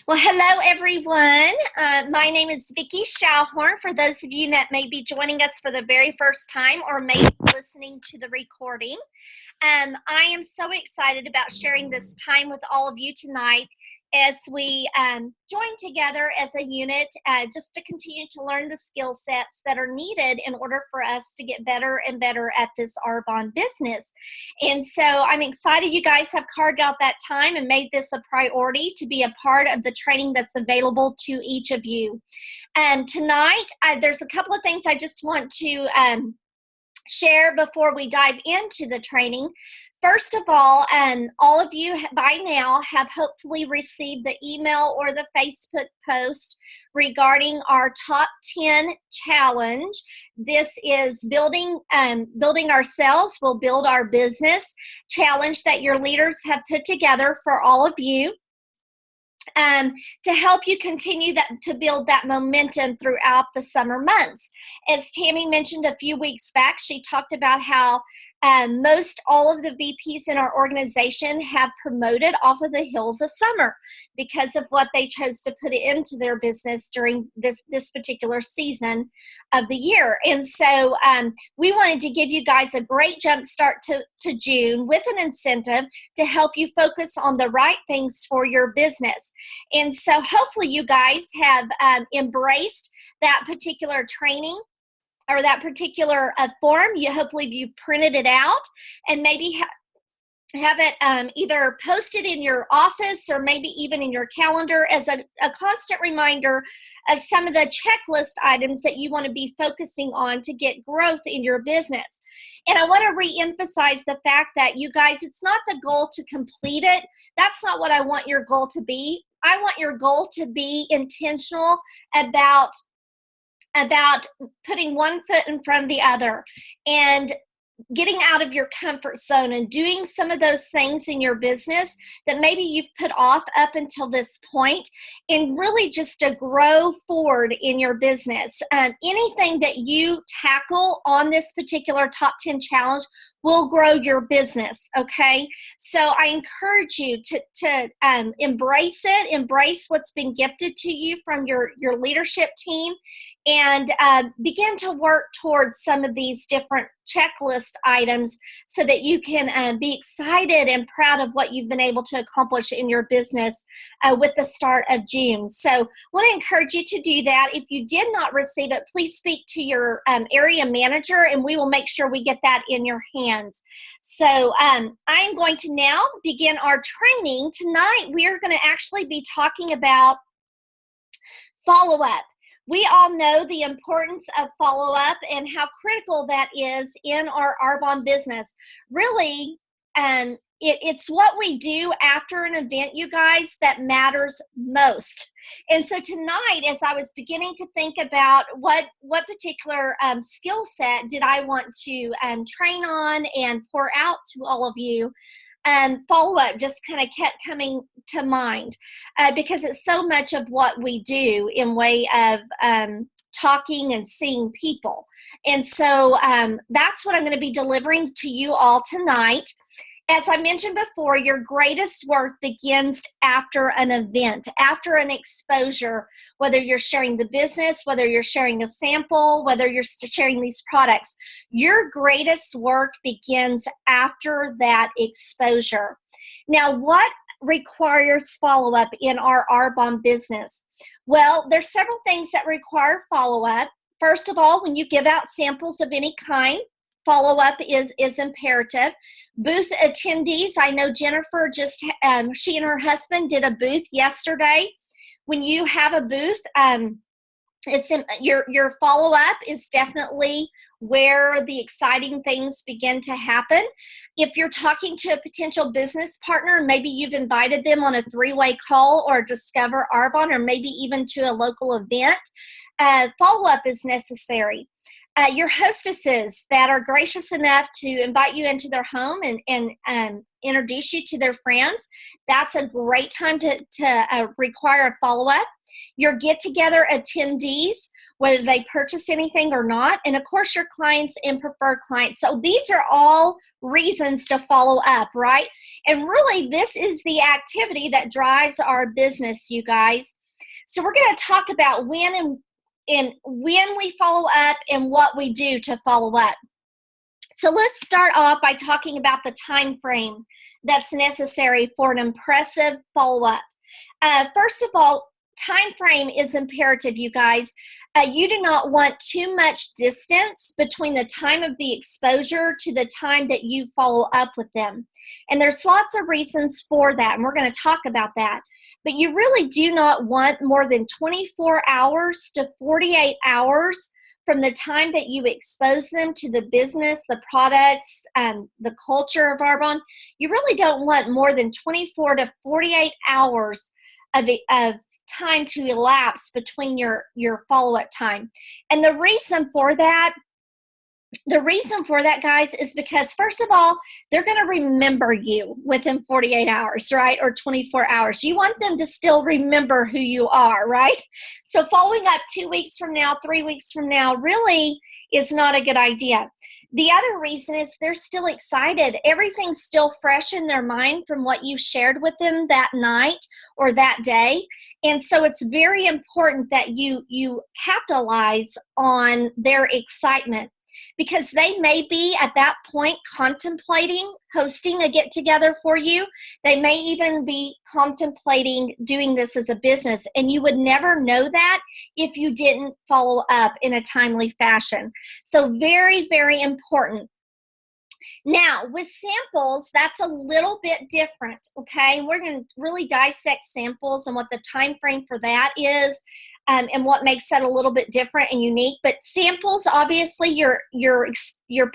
Well, hello everyone. My name is Vicki Schauhorn. For those of you that may be joining us for the very first time or may be listening to the recording, I am so excited about sharing this time with all of you tonight as we join together as a unit just to continue to learn the skill sets that are needed in order for us to get better and better at this Arbonne business. And so I'm excited you guys have carved out that time and made this a priority to be a part of the training that's available to each of you. Tonight, there's a couple of things I just want to share before we dive into the training. First of all of you by now have hopefully received the email or the Facebook post regarding our Top 10 Challenge. This is building ourselves, will build our business challenge that your leaders have put together for all of you. To help you continue to build that momentum throughout the summer months. As Tammy mentioned a few weeks back, she talked about how most all of the VPs in our organization have promoted off of the hills of summer because of what they chose to put into their business during this particular season of the year. And so we wanted to give you guys a great jump start to June with an incentive to help you focus on the right things for your business. And so hopefully you guys have embraced that particular training or that particular form. Hopefully you printed it out and maybe have it either posted in your office or maybe even in your calendar as a constant reminder of some of the checklist items that you want to be focusing on to get growth in your business. And I want to reemphasize the fact that you guys, it's not the goal to complete it. That's not what I want your goal to be. I want your goal to be intentional about putting one foot in front of the other and getting out of your comfort zone and doing some of those things in your business that maybe you've put off up until this point, and really just to grow forward in your business. Anything that you tackle on this particular Top 10 Challenge will grow your business, okay? So I encourage you to embrace it, embrace what's been gifted to you from your leadership team, and begin to work towards some of these different checklist items so that you can be excited and proud of what you've been able to accomplish in your business with the start of June. So I want to encourage you to do that. If you did not receive it, please speak to your area manager and we will make sure we get that in your hands. So I'm going to now begin our training. Tonight we are going to actually be talking about follow-up. We all know the importance of follow-up and how critical that is in our Arbonne business. Really, it's what we do after an event, you guys, that matters most. And so tonight, as I was beginning to think about what particular skill set did I want to train on and pour out to all of you, follow-up just kind of kept coming to mind because it's so much of what we do in way of talking and seeing people. And so that's what I'm going to be delivering to you all tonight. As I mentioned before, your greatest work begins after an event, after an exposure, whether you're sharing the business, whether you're sharing a sample, whether you're sharing these products. Your greatest work begins after that exposure. Now, what requires follow-up in our Arbonne business? Well, there's several things that require follow-up. First of all, when you give out samples of any kind, follow-up is imperative. Booth attendees, I know Jennifer she and her husband did a booth yesterday. When you have a booth, your follow-up is definitely where the exciting things begin to happen. If you're talking to a potential business partner, maybe you've invited them on a three-way call or Discover Arbonne, or maybe even to a local event, follow-up is necessary. Your hostesses that are gracious enough to invite you into their home and introduce you to their friends, that's a great time to require a follow-up. your get-together attendees, whether they purchase anything or not, and of course your clients and preferred clients. So these are all reasons to follow up, right? And really, this is the activity that drives our business, you guys. So we're going to talk about when when we follow up and what we do to follow up. So let's start off by talking about the time frame that's necessary for an impressive follow-up. First of all, time frame is imperative, you guys. You do not want too much distance between the time of the exposure to the time that you follow up with them. And there's lots of reasons for that, and we're going to talk about that. But you really do not want more than 24 hours to 48 hours from the time that you expose them to the business, the products, the culture of Arbonne. You really don't want more than 24 to 48 hours of time to elapse between your follow-up time. And the reason for that, guys, is because, first of all, they're going to remember you within 48 hours, right? Or 24 hours. You want them to still remember who you are, right? So following up 2 weeks from now, 3 weeks from now, really is not a good idea. The other reason is they're still excited. Everything's still fresh in their mind from what you shared with them that night or that day. And so it's very important that you capitalize on their excitement, because they may be at that point contemplating hosting a get-together for you. They may even be contemplating doing this as a business, and you would never know that if you didn't follow up in a timely fashion. So very, very important. Now, with samples, that's a little bit different, okay? We're going to really dissect samples and what the time frame for that is, and what makes that a little bit different and unique. But samples, obviously, your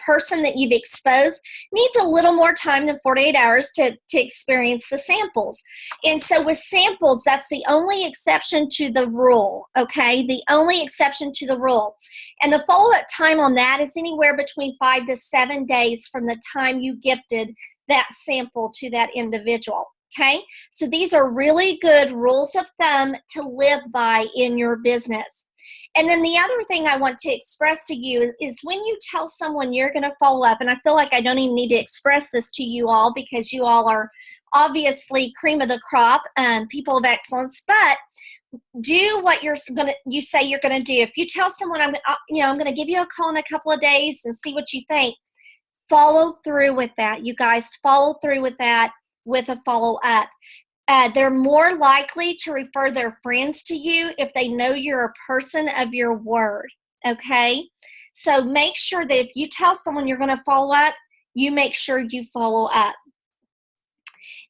person that you've exposed needs a little more time than 48 hours to experience the samples. And so with samples, that's the only exception to the rule, okay? The only exception to the rule. And the follow-up time on that is anywhere between 5 to 7 days from the time you gifted that sample to that individual. Okay, so these are really good rules of thumb to live by in your business. And then the other thing I want to express to you is when you tell someone you're going to follow up, and I feel like I don't even need to express this to you all because you all are obviously cream of the crop, people of excellence, but do what you say you're going to do. If you tell someone, I'm going to give you a call in a couple of days and see what you think, follow through with that. You guys, follow through with that with a follow-up. They're more likely to refer their friends to you if they know you're a person of your word, okay? So make sure that if you tell someone you're going to follow up, you make sure you follow up.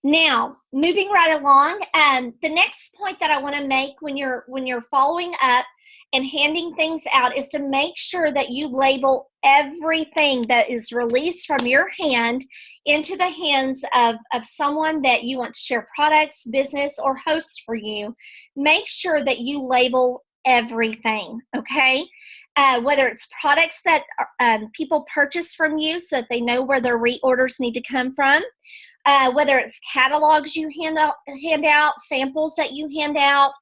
Now, moving right along, the next point that I want to make when you're following up and handing things out is to make sure that you label everything that is released from your hand into the hands of someone that you want to share products, business, or host for you. Make sure that you label everything, okay? Whether it's products that people purchase from you so that they know where their reorders need to come from, whether it's catalogs you hand out, samples that you hand out,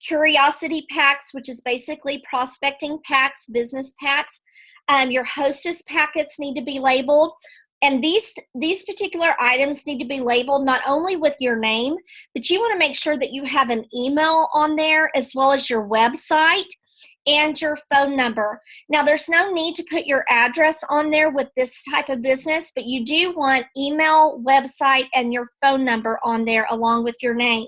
curiosity packs, which is basically prospecting packs, business packs. Your hostess packets need to be labeled. And these particular items need to be labeled not only with your name, but you want to make sure that you have an email on there as well as your website and your phone number. Now, there's no need to put your address on there with this type of business, but you do want email, website, and your phone number on there along with your name.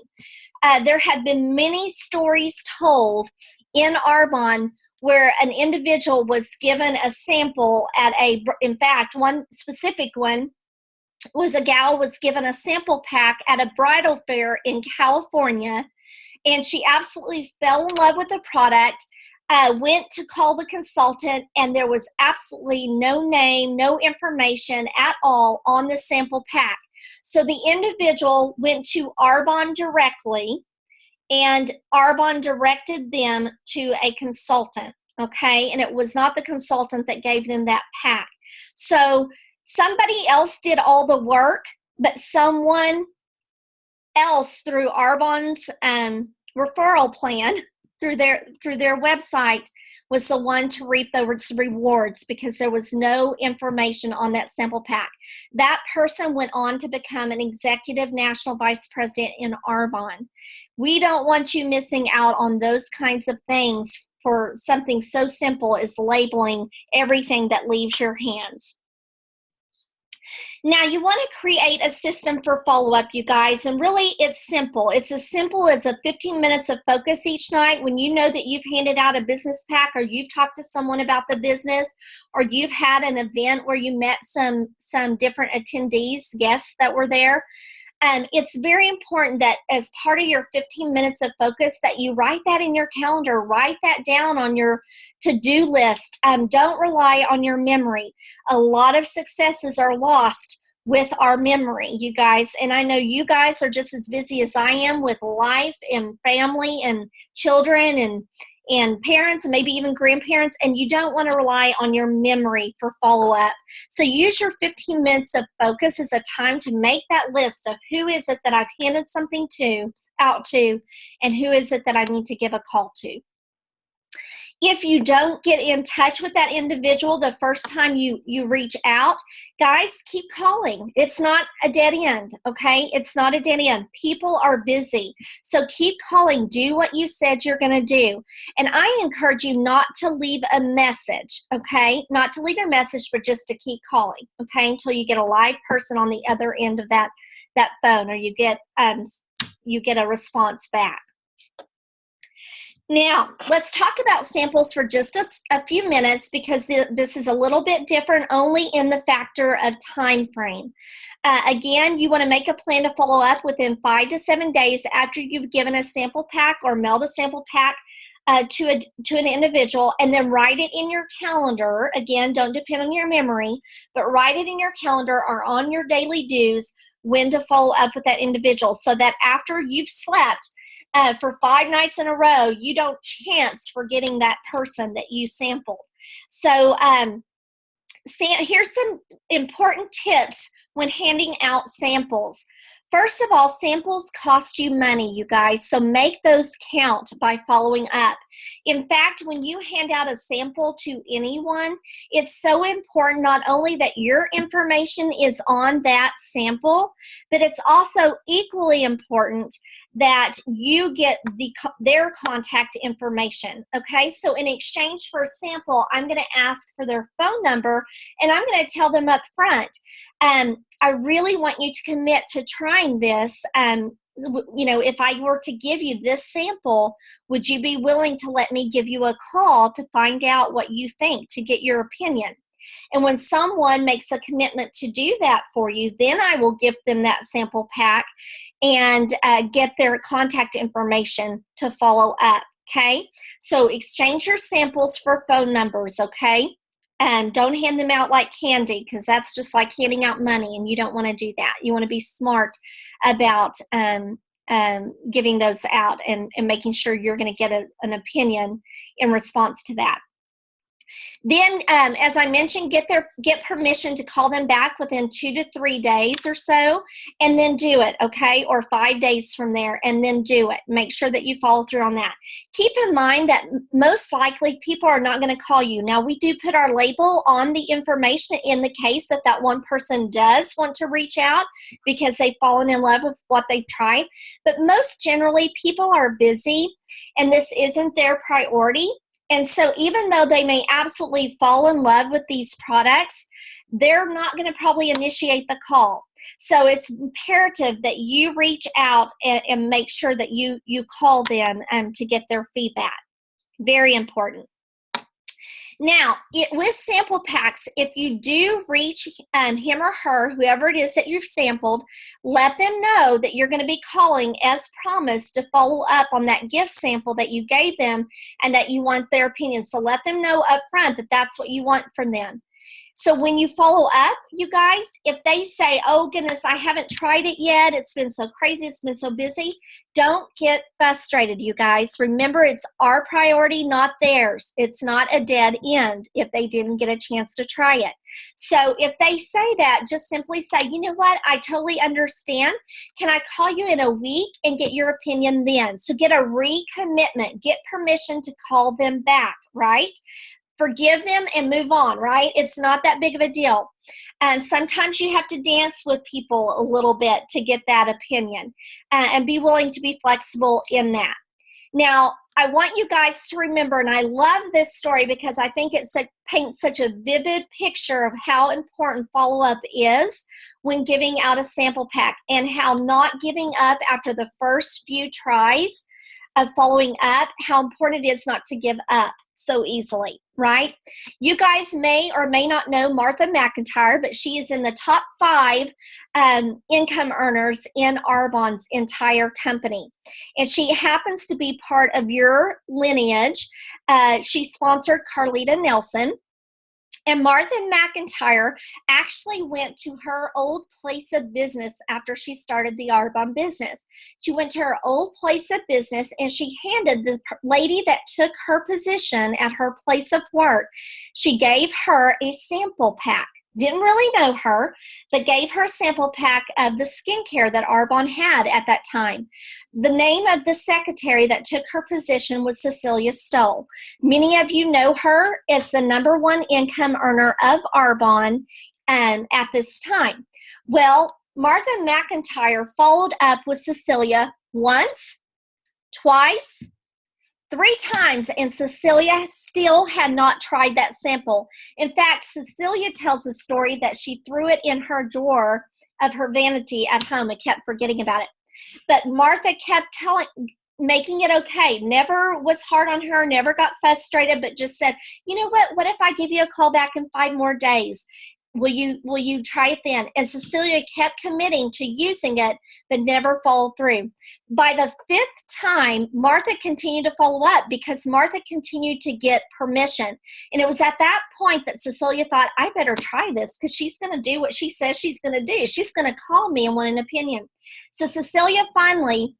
There have been many stories told in Arbonne where an individual was given a sample in fact, one specific one was a gal was given a sample pack at a bridal fair in California, and she absolutely fell in love with the product, went to call the consultant, and there was absolutely no name, no information at all on the sample pack. So the individual went to Arbonne directly, and Arbonne directed them to a consultant, okay? And it was not the consultant that gave them that pack. So somebody else did all the work, but someone else through Arbonne's referral plan through their website was the one to reap those rewards because there was no information on that sample pack. That person went on to become an executive national vice president in Arbonne. We don't want you missing out on those kinds of things for something so simple as labeling everything that leaves your hands. Now, you want to create a system for follow-up, you guys, and really it's simple. It's as simple as a 15 minutes of focus each night when you know that you've handed out a business pack or you've talked to someone about the business or you've had an event where you met some different attendees, guests that were there. It's very important that as part of your 15 minutes of focus that you write that in your calendar, write that down on your to-do list. Don't rely on your memory. A lot of successes are lost with our memory, you guys. And I know you guys are just as busy as I am with life and family and children and parents, maybe even grandparents, and you don't want to rely on your memory for follow-up. So use your 15 minutes of focus as a time to make that list of who is it that I've handed something out to, and who is it that I need to give a call to. If you don't get in touch with that individual the first time you reach out, guys, keep calling. It's not a dead end, okay? It's not a dead end. People are busy. So keep calling. Do what you said you're going to do. And I encourage you not to leave a message, okay? Not to leave a message, but just to keep calling, okay? Until you get a live person on the other end of that phone, or you get a response back. Now, let's talk about samples for just a few minutes because this is a little bit different only in the factor of time frame. Again, you want to make a plan to follow up within 5 to 7 days after you've given a sample pack or mailed a sample pack to an individual, and then write it in your calendar. Again, don't depend on your memory, but write it in your calendar or on your daily dues when to follow up with that individual so that after you've slept for 5 nights in a row, you don't chance forgetting that person that you sampled. So here's some important tips when handing out samples. First of all, samples cost you money, you guys, so make those count by following up. In fact, when you hand out a sample to anyone, it's so important not only that your information is on that sample, but it's also equally important that you get their contact information, okay? So in exchange for a sample, I'm going to ask for their phone number, and I'm going to tell them up front, I really want you to commit to trying this. If I were to give you this sample, would you be willing to let me give you a call to find out what you think, to get your opinion? And when someone makes a commitment to do that for you, then I will give them that sample pack and get their contact information to follow up, okay? So exchange your samples for phone numbers, okay? Don't hand them out like candy because that's just like handing out money, and you don't want to do that. You want to be smart about giving those out and making sure you're going to get an opinion in response to that. Then, as I mentioned, get permission to call them back within 2 to 3 days or so, and then do it, okay? Or 5 days from there, and then do it. Make sure that you follow through on that. Keep in mind that most likely people are not going to call you. Now, we do put our label on the information in the case that one person does want to reach out because they've fallen in love with what they've tried. But most generally, people are busy, and this isn't their priority. And so even though they may absolutely fall in love with these products, they're not going to probably initiate the call. So it's imperative that you reach out and make sure that you call them to get their feedback. Very important. Now, with sample packs, if you do reach him or her, whoever it is that you've sampled, let them know that you're going to be calling as promised to follow up on that gift sample that you gave them and that you want their opinion. So let them know up front that that's what you want from them. So when you follow up, you guys, if they say, oh goodness, I haven't tried it yet, it's been so crazy, it's been so busy, don't get frustrated, you guys. Remember, it's our priority, not theirs. It's not a dead end if they didn't get a chance to try it. So if they say that, just simply say, you know what, I totally understand. Can I call you in a week and get your opinion then? So get a recommitment, get permission to call them back, right? Forgive them and move on, right? It's not that big of a deal. And sometimes you have to dance with people a little bit to get that opinion, and be willing to be flexible in that. Now, I want you guys to remember, and I love this story because I think it paints such a vivid picture of how important follow-up is when giving out a sample pack, and how not giving up after the first few tries of following up, how important it is not to give up so easily, right? You guys may or may not know Martha McIntyre, but she is in the top 5 income earners in Arbonne's entire company. And she happens to be part of your lineage. She sponsored Carlita Nelson. And Martha McIntyre actually went to her old place of business after she started the Arbonne business. She went to her old place of business and she handed the lady that took her position at her place of work, she gave her a sample pack. Didn't really know her, but gave her a sample pack of the skincare that Arbonne had at that time. The name of the secretary that took her position was Cecilia Stoll. Many of you know her as the #1 income earner of Arbonne at this time. Well, Martha McIntyre followed up with Cecilia once, twice, 3 times, and Cecilia still had not tried that sample. In fact, Cecilia tells a story that she threw it in her drawer of her vanity at home and kept forgetting about it. But Martha kept making it okay. Never was hard on her, never got frustrated, but just said, you know what if I give you a call back in 5 more days? Will you try it then? And Cecilia kept committing to using it, but never followed through. By the 5th time, Martha continued to follow up because Martha continued to get permission. And it was at that point that Cecilia thought, I better try this because she's going to do what she says she's going to do. She's going to call me and want an opinion. So Cecilia finally,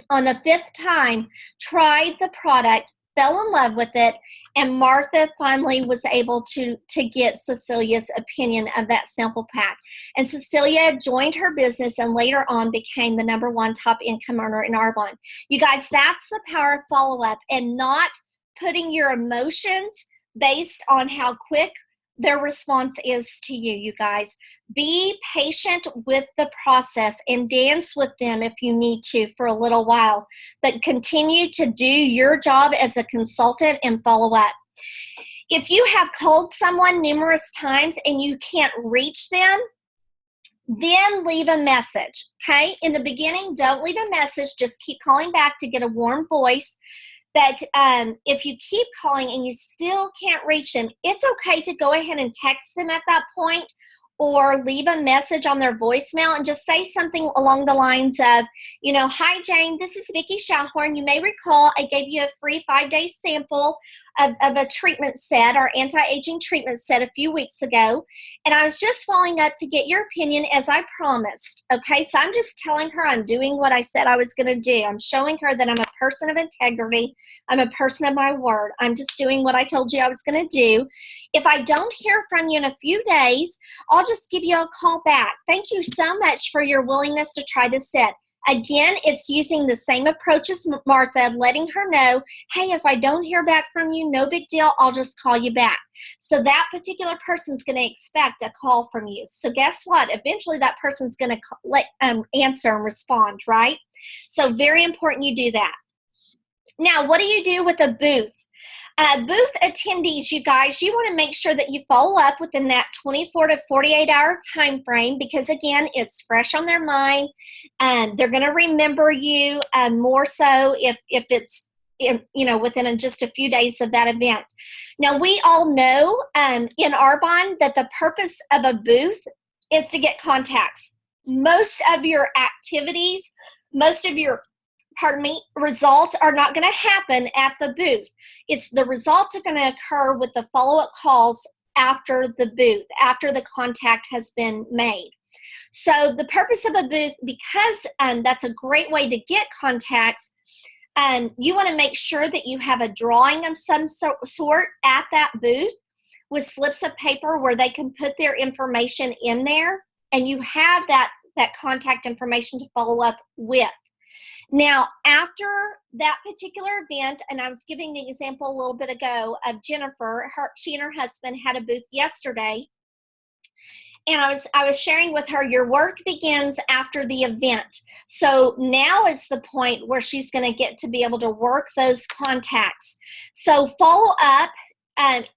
on the 5th time, tried the product, fell in love with it, and Martha finally was able to get Cecilia's opinion of that sample pack. And Cecilia joined her business and later on became the #1 top income earner in Arbonne. You guys, that's the power of follow-up, and not putting your emotions based on how quick their response is to you, you guys. Be patient with the process and dance with them if you need to for a little while, but continue to do your job as a consultant and follow up. If you have called someone numerous times and you can't reach them, then leave a message, okay? In the beginning, don't leave a message. Just keep calling back to get a warm voice. But if you keep calling and you still can't reach them, it's okay to go ahead and text them at that point, or leave a message on their voicemail and just say something along the lines of, you know, hi Jane, this is Vicki Schauhorn. You may recall I gave you a free 5-day sample of a treatment set, our anti-aging treatment set, a few weeks ago. And I was just following up to get your opinion as I promised. Okay, so I'm just telling her I'm doing what I said I was going to do. I'm showing her that I'm a person of integrity. I'm a person of my word. I'm just doing what I told you I was going to do. If I don't hear from you in a few days, I'll just give you a call back. Thank you so much for your willingness to try this set. Again, it's using the same approach as Martha, letting her know, hey, if I don't hear back from you, no big deal, I'll just call you back. So that particular person's going to expect a call from you. So guess what? Eventually that person's going to answer and respond, right? So very important you do that. Now, what do you do with a booth? Booth attendees, you guys, you want to make sure that you follow up within that 24 to 48 hour time frame, because again, it's fresh on their mind, and they're going to remember you more so if it's within just a few days of that event. Now, we all know in Arbonne that the purpose of a booth is to get contacts. Most of your activities, most of your results are not going to happen at the booth. The results are going to occur with the follow-up calls after the booth, after the contact has been made. So the purpose of a booth, because that's a great way to get contacts, you want to make sure that you have a drawing of some sort at that booth with slips of paper where they can put their information in there, and you have that contact information to follow up with. Now, after that particular event, and I was giving the example a little bit ago of Jennifer, she and her husband had a booth yesterday, and I was sharing with her, your work begins after the event. So now is the point where she's going to get to be able to work those contacts. So follow up.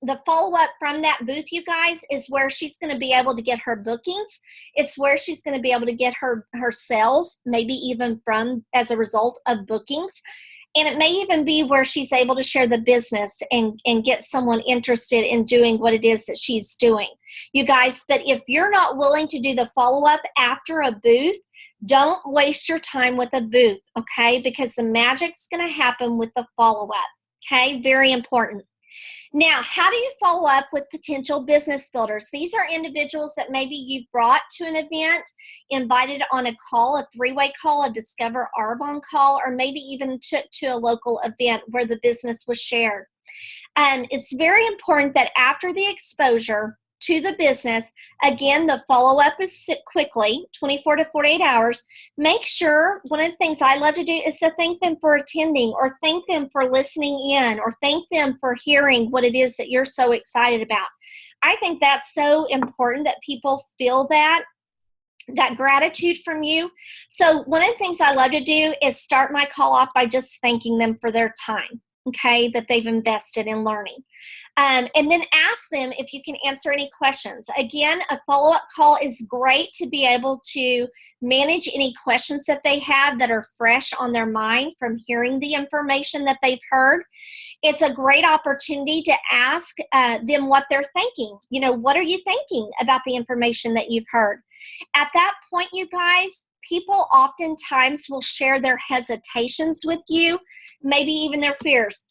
The follow-up from that booth, you guys, is where she's going to be able to get her bookings. It's where she's going to be able to get her sales, maybe even as a result of bookings. And it may even be where she's able to share the business and get someone interested in doing what it is that she's doing. You guys, but if you're not willing to do the follow-up after a booth, don't waste your time with a booth, okay? Because the magic's going to happen with the follow-up, okay? Very important. Now, how do you follow up with potential business builders? These are individuals that maybe you've brought to an event, invited on a call, a three-way call, a Discover Arbonne call, or maybe even took to a local event where the business was shared. It's very important that after the exposure to the business, again, the follow-up is quickly, 24 to 48 hours. Make sure, one of the things I love to do is to thank them for attending, or thank them for listening in, or thank them for hearing what it is that you're so excited about. I think that's so important that people feel that gratitude from you. So one of the things I love to do is start my call off by just thanking them for their time, okay, that they've invested in learning. And then ask them if you can answer any questions. Again, a follow-up call is great to be able to manage any questions that they have that are fresh on their mind from hearing the information that they've heard. It's a great opportunity to ask them what they're thinking. You know, what are you thinking about the information that you've heard? At that point, you guys, people oftentimes will share their hesitations with you, maybe even their fears.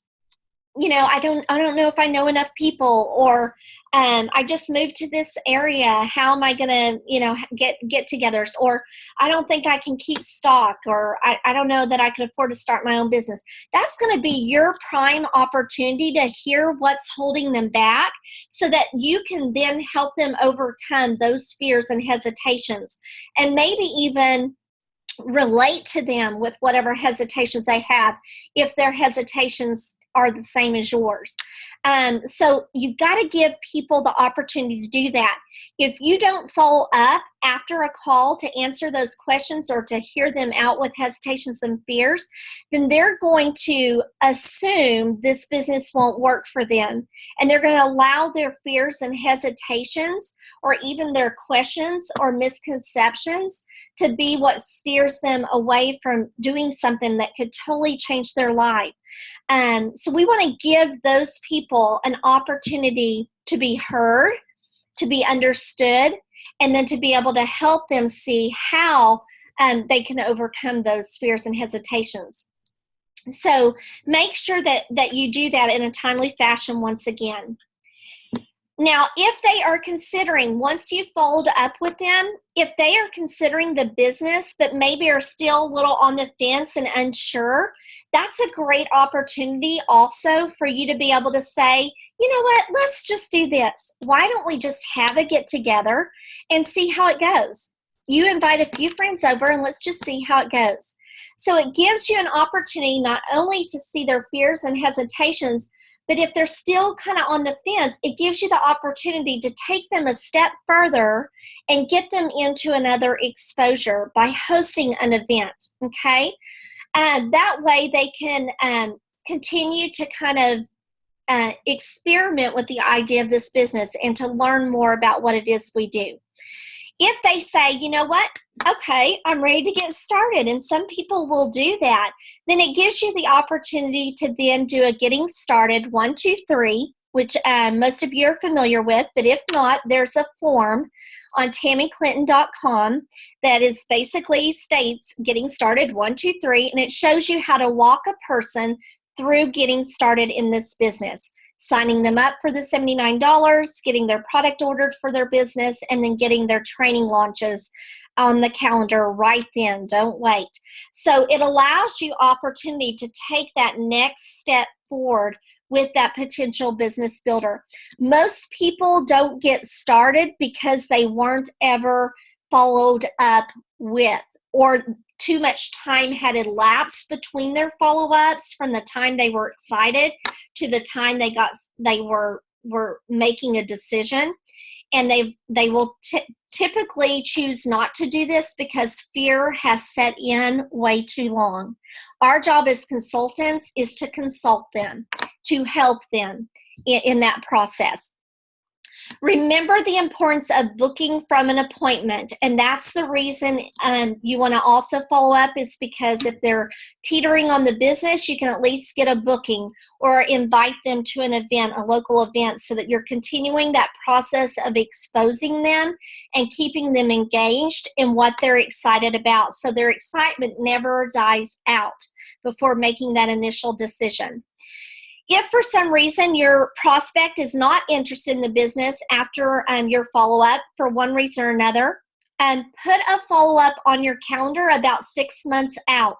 You know, I don't know if I know enough people, or I just moved to this area. How am I going to, you know, get togethers? Or I don't think I can keep stock, or I don't know that I can afford to start my own business. That's going to be your prime opportunity to hear what's holding them back, so that you can then help them overcome those fears and hesitations, and maybe even relate to them with whatever hesitations they have, if their hesitations are the same as yours. So you've got to give people the opportunity to do that. If you don't follow up after a call to answer those questions, or to hear them out with hesitations and fears, then they're going to assume this business won't work for them. And they're going to allow their fears and hesitations, or even their questions or misconceptions, to be what steers them away from doing something that could totally change their life. So we want to give those people an opportunity to be heard, to be understood, and then to be able to help them see how they can overcome those fears and hesitations. So make sure that you do that in a timely fashion once again. Now, if they are considering, once you've followed up with them, if they are considering the business, but maybe are still a little on the fence and unsure, that's a great opportunity also for you to be able to say, you know what, let's just do this. Why don't we just have a get together and see how it goes? You invite a few friends over and let's just see how it goes. So it gives you an opportunity not only to see their fears and hesitations, but if they're still kind of on the fence, it gives you the opportunity to take them a step further and get them into another exposure by hosting an event, okay? That way they can continue to kind of experiment with the idea of this business and to learn more about what it is we do. If they say, you know what, okay, I'm ready to get started, and some people will do that, then it gives you the opportunity to then do a getting started 1, 2, 3, which most of you are familiar with, but if not, there's a form on TammyClinton.com that is basically states getting started 1, 2, 3, and it shows you how to walk a person through getting started in this business. signing them up for the $79, getting their product ordered for their business, and then getting their training launches on the calendar right then. Don't wait. So it allows you opportunity to take that next step forward with that potential business builder. Most people don't get started because they weren't ever followed up with, or too much time had elapsed between their follow-ups from the time they were excited to the time they were making a decision. And they will typically choose not to do this because fear has set in way too long. Our job as consultants is to consult them, to help them in that process. Remember the importance of booking from an appointment, and that's the reason you want to also follow up, is because if they're teetering on the business, you can at least get a booking or invite them to an event, a local event, so that you're continuing that process of exposing them and keeping them engaged in what they're excited about, so their excitement never dies out before making that initial decision. If for some reason your prospect is not interested in the business after your follow-up for one reason or another, put a follow-up on your calendar about 6 months out,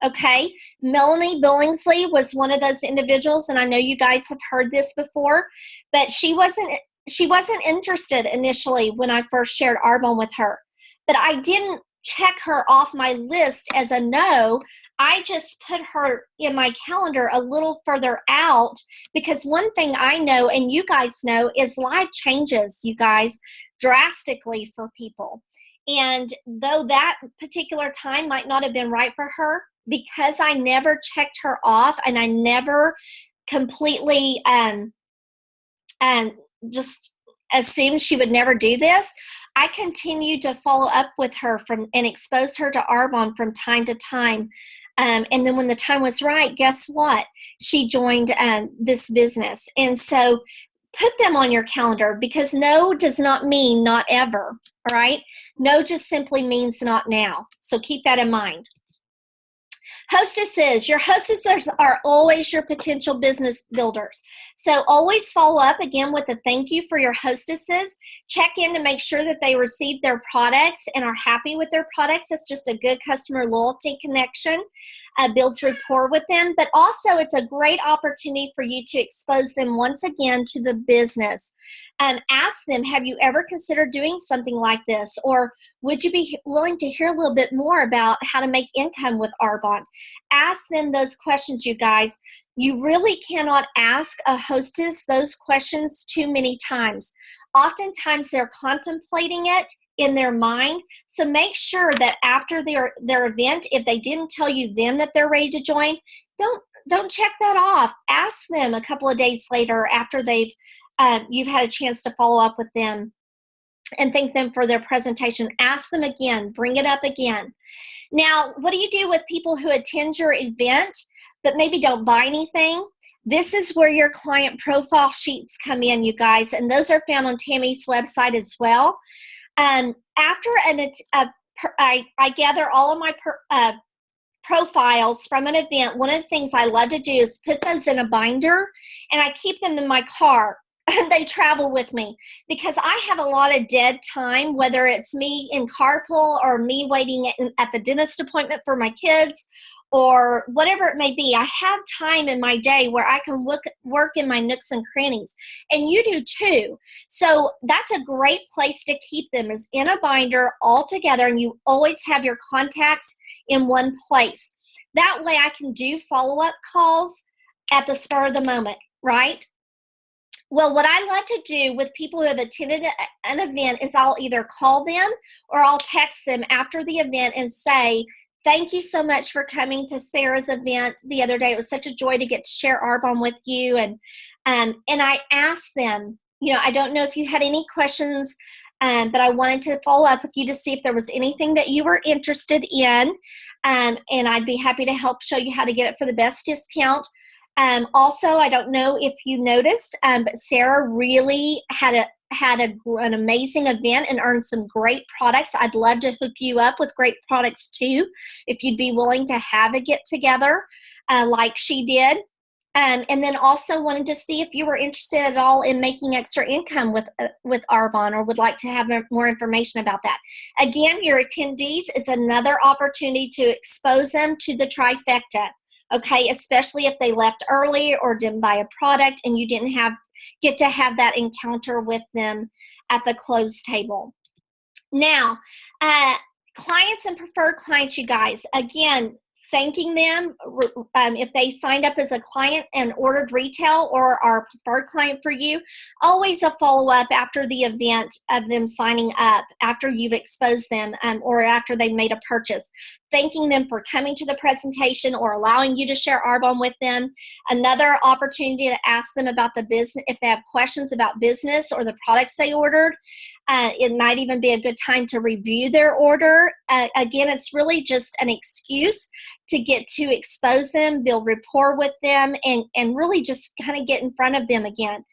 okay? Melanie Billingsley was one of those individuals, and I know you guys have heard this before, but she wasn't interested initially when I first shared Arbonne with her. But I didn't check her off my list as a no. I just put her in my calendar a little further out, because one thing I know, and you guys know, is life changes, you guys, drastically for people. And though that particular time might not have been right for her, because I never checked her off and I never completely just assumed she would never do this, I continued to follow up with her and expose her to Arbonne from time to time. And then when the time was right, guess what? She joined this business. And so put them on your calendar, because no does not mean not ever, all right? No just simply means not now. So keep that in mind. Hostesses. Your hostesses are always your potential business builders. So always follow up again with a thank you for your hostesses. Check in to make sure that they received their products and are happy with their products. It's just a good customer loyalty connection. Builds rapport with them, but also it's a great opportunity for you to expose them once again to the business. Ask them, have you ever considered doing something like this? Or would you be willing to hear a little bit more about how to make income with Arbonne? Ask them those questions, you guys. You really cannot ask a hostess those questions too many times. Oftentimes they're contemplating it in their mind. So make sure that after their event, if they didn't tell you then that they're ready to join, don't check that off. Ask them a couple of days later after you've had a chance to follow up with them and thank them for their presentation. Ask them again, bring it up again. Now, what do you do with people who attend your event but maybe don't buy anything? This is where your client profile sheets come in, you guys, and those are found on Tammy's website as well. After I gather all of my profiles from an event, one of the things I love to do is put those in a binder, and I keep them in my car. They travel with me because I have a lot of dead time, whether it's me in carpool or me waiting at the dentist appointment for my kids or whatever it may be. I have time in my day where I can work in my nooks and crannies, and you do too. So that's a great place to keep them, is in a binder all together, and you always have your contacts in one place. That way I can do follow-up calls at the spur of the moment, right? Well, what I like to do with people who have attended an event is I'll either call them or I'll text them after the event and say, thank you so much for coming to Sarah's event the other day. It was such a joy to get to share Arbonne with you. And I asked them, I don't know if you had any questions, but I wanted to follow up with you to see if there was anything that you were interested in. And I'd be happy to help show you how to get it for the best discount. Also, I don't know if you noticed, but Sarah really had an amazing event and earned some great products. I'd love to hook you up with great products too, if you'd be willing to have a get together like she did. And then also wanted to see if you were interested at all in making extra income with Arbonne, or would like to have more information about that. Again, your attendees, it's another opportunity to expose them to the trifecta, okay, especially if they left early or didn't buy a product and you didn't get to have that encounter with them at the close table. Now, clients and preferred clients, you guys, again, thanking them if they signed up as a client and ordered retail or are a preferred client for you. Always a follow-up after the event of them signing up, after you've exposed them or after they've made a purchase. Thanking them for coming to the presentation or allowing you to share Arbonne with them. Another opportunity to ask them about the business, if they have questions about business or the products they ordered. It might even be a good time to review their order. Again, it's really just an excuse to get to expose them, build rapport with them, and really just kind of get in front of them again.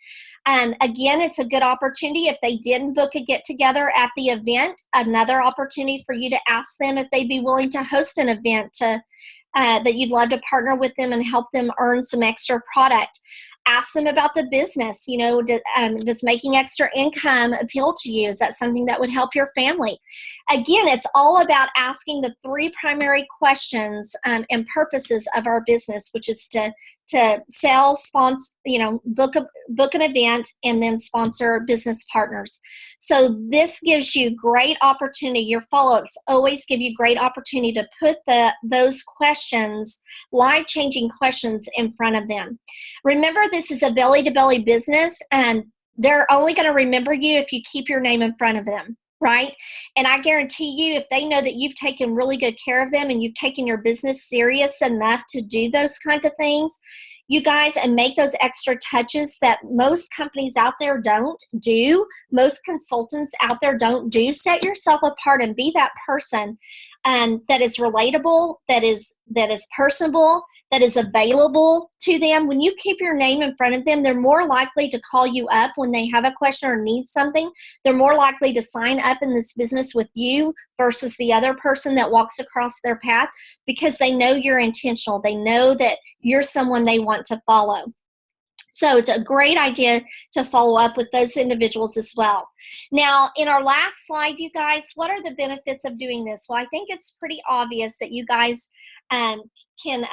Again, it's a good opportunity if they didn't book a get-together at the event, another opportunity for you to ask them if they'd be willing to host an event that you'd love to partner with them and help them earn some extra product. Ask them about the business. You know, does making extra income appeal to you? Is that something that would help your family? Again, it's all about asking the three primary questions and purposes of our business, which is to sell, sponsor, book an event, and then sponsor business partners. So this gives you great opportunity. Your follow-ups always give you great opportunity to put those questions, life-changing questions, in front of them. Remember, this is a belly-to-belly business, and they're only going to remember you if you keep your name in front of them, right? And I guarantee you, if they know that you've taken really good care of them and you've taken your business serious enough to do those kinds of things, you guys, and make those extra touches that most companies out there don't do, most consultants out there don't do, set yourself apart and be that person that is relatable, that is personable, that is available to them. When you keep your name in front of them, they're more likely to call you up when they have a question or need something. They're more likely to sign up in this business with you versus the other person that walks across their path, because they know you're intentional. They know that you're someone they want to follow. So it's a great idea to follow up with those individuals as well. Now, in our last slide, you guys, what are the benefits of doing this? Well, I think it's pretty obvious that you guys can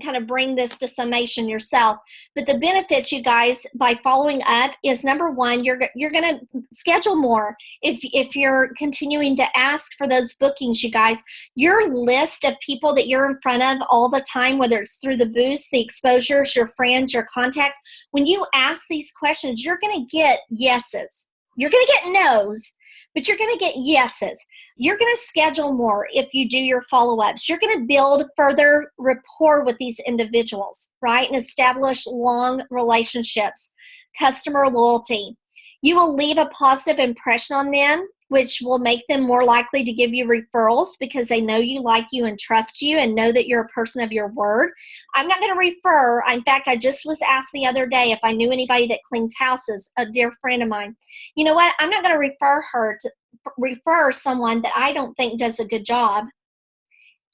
kind of bring this to summation yourself. But the benefits, you guys, by following up is, number one, you're going to schedule more. If you're continuing to ask for those bookings, you guys, your list of people that you're in front of all the time, whether it's through the booths, the exposures, your friends, your contacts, when you ask these questions, you're going to get yeses. You're going to get no's, but you're going to get yeses. You're going to schedule more if you do your follow-ups. You're going to build further rapport with these individuals, right, and establish long relationships, customer loyalty. You will leave a positive impression on them, which will make them more likely to give you referrals because they know you, like you, and trust you, and know that you're a person of your word. I'm not going to refer. In fact, I just was asked the other day if I knew anybody that cleans houses, a dear friend of mine. You know what? I'm not going to refer someone that I don't think does a good job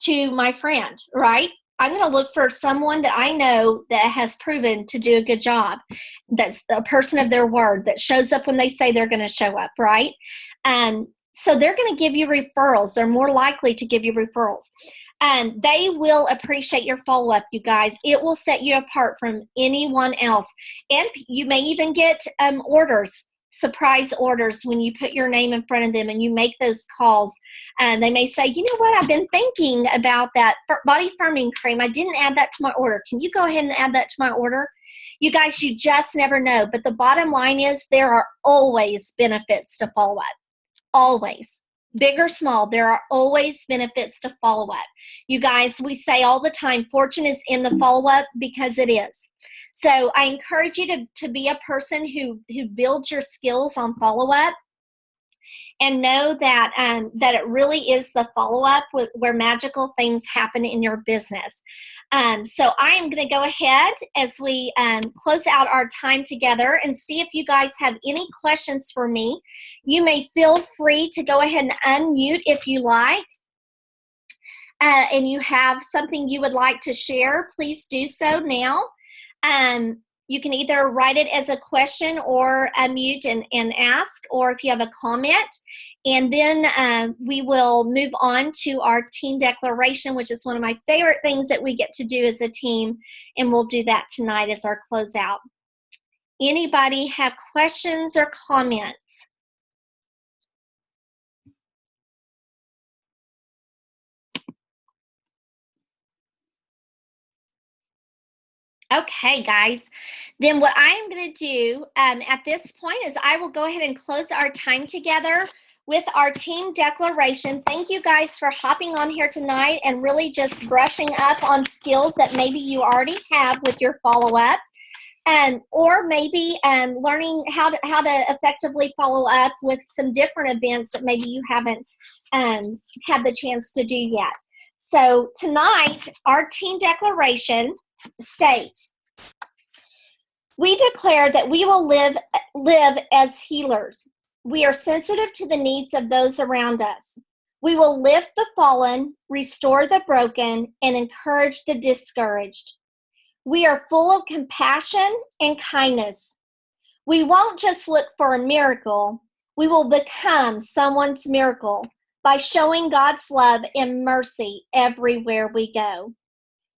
to my friend, right? I'm going to look for someone that I know that has proven to do a good job, that's a person of their word, that shows up when they say they're going to show up, right? So they're going to give you referrals. They're more likely to give you referrals. And they will appreciate your follow-up, you guys. It will set you apart from anyone else. And you may even get orders, surprise orders, when you put your name in front of them and you make those calls. And they may say, you know what, I've been thinking about that body firming cream. I didn't add that to my order. Can you go ahead and add that to my order? You guys, you just never know. But the bottom line is there are always benefits to follow up. Always. Big or small, there are always benefits to follow up. You guys, we say all the time, fortune is in the follow-up, because it is. So I encourage you to be a person who builds your skills on follow-up, and know that that it really is the follow-up where magical things happen in your business. So I am going to go ahead as we close out our time together and see if you guys have any questions for me. You may feel free to go ahead and unmute if you like. And you have something you would like to share, please do so now. You can either write it as a question or unmute and ask, or if you have a comment. And then we will move on to our team declaration, which is one of my favorite things that we get to do as a team. And we'll do that tonight as our closeout. Anybody have questions or comments? Okay, guys. Then what I am going to do at this point is I will go ahead and close our time together with our team declaration. Thank you guys for hopping on here tonight and really just brushing up on skills that maybe you already have with your follow-up. Or maybe learning how to effectively follow up with some different events that maybe you haven't had the chance to do yet. So tonight, our team declaration states, we declare that we will live as healers. We are sensitive to the needs of those around us. We will lift the fallen, restore the broken, and encourage the discouraged. We are full of compassion and kindness. We won't just look for a miracle. We will become someone's miracle by showing God's love and mercy everywhere we go.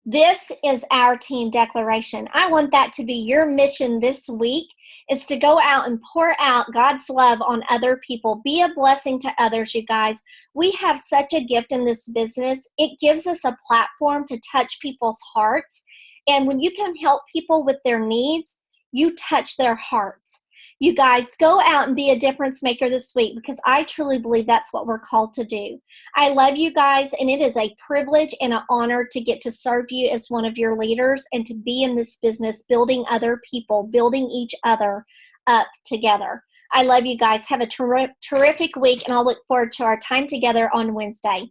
This is our team declaration. I want that to be your mission this week, is to go out and pour out God's love on other people. Be a blessing to others, you guys. We have such a gift in this business. It gives us a platform to touch people's hearts. And when you can help people with their needs, you touch their hearts. You guys, go out and be a difference maker this week, because I truly believe that's what we're called to do. I love you guys, and it is a privilege and an honor to get to serve you as one of your leaders and to be in this business, building other people, building each other up together. I love you guys. Have a terrific week, and I'll look forward to our time together on Wednesday.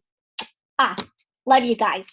Love you guys.